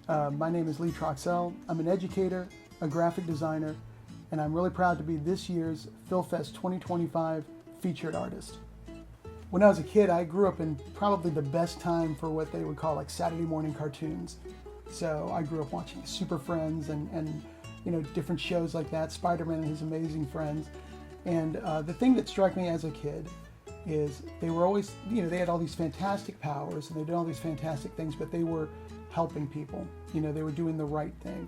My name is Troxell. I'm an educator, a graphic designer, and I'm really proud to be this year's FilFest 2025 featured artist. When I was a kid, I grew up in probably the best time for what they would call like Saturday morning cartoons. So I grew up watching Super Friends and different shows like that, Spider-Man and His Amazing Friends. And the thing that struck me as a kid is they were always, they had all these fantastic powers and they did all these fantastic things, but they were helping people. They were doing the right thing.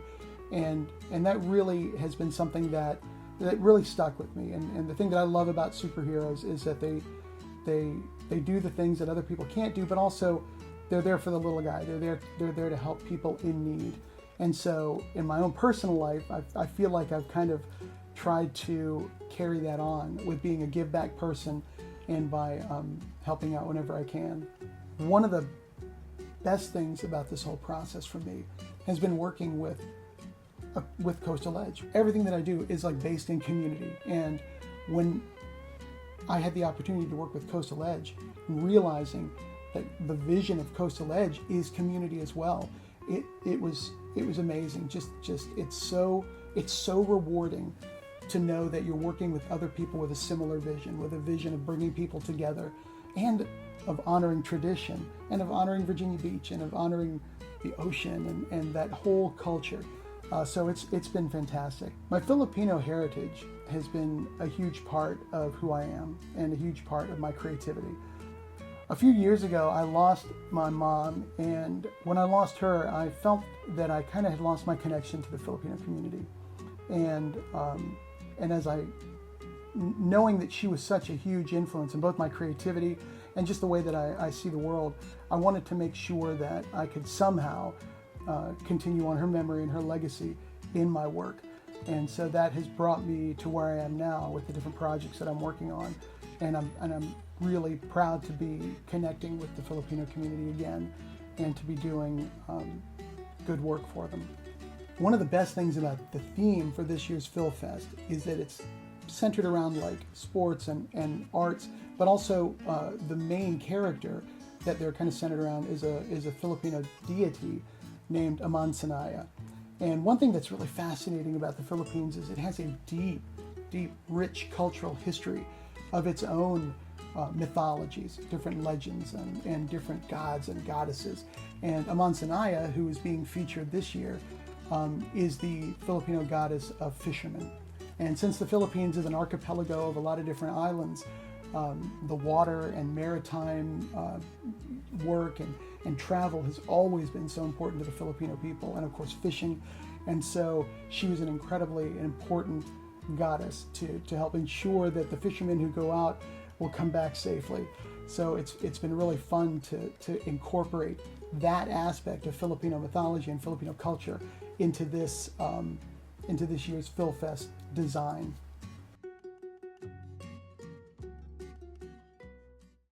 And that really has been something that really stuck with me. And the thing that I love about superheroes is that they do the things that other people can't do, but also they're there for the little guy. They're there to help people in need. And so in my own personal life, I feel like I've kind of tried to carry that on with being a give back person and by helping out whenever I can. One of the best things about this whole process for me has been working with Coastal Edge. Everything that I do is like based in community. And when I had the opportunity to work with Coastal Edge, realizing that the vision of Coastal Edge is community as well, it was amazing. Just it's so rewarding to know that you're working with other people with a similar vision, with a vision of bringing people together and of honoring tradition and of honoring Virginia Beach and of honoring the ocean and that whole culture. So it's been fantastic. My Filipino heritage has been a huge part of who I am and a huge part of my creativity. A few years ago, I lost my mom, and when I lost her, I felt that I kind of had lost my connection to the Filipino community. And as knowing that she was such a huge influence in both my creativity and just the way that I see the world, I wanted to make sure that I could somehow continue on her memory and her legacy in my work. And so that has brought me to where I am now with the different projects that I'm working on. And I'm really proud to be connecting with the Filipino community again and to be doing good work for them. One of the best things about the theme for this year's FilFest is that it's centered around like sports and arts, but also the main character that they're kind of centered around is a Filipino deity named Amansanaya. And one thing that's really fascinating about the Philippines is it has a deep, rich cultural history of its own mythologies, different legends and different gods and goddesses. And Amansanaya, who is being featured this year, is the Filipino goddess of fishermen. And since the Philippines is an archipelago of a lot of different islands, the water and maritime work and travel has always been so important to the Filipino people, and of course fishing. And so she was an incredibly important goddess to help ensure that the fishermen who go out will come back safely. So it's been really fun to incorporate that aspect of Filipino mythology and Filipino culture into this year's FilFest design.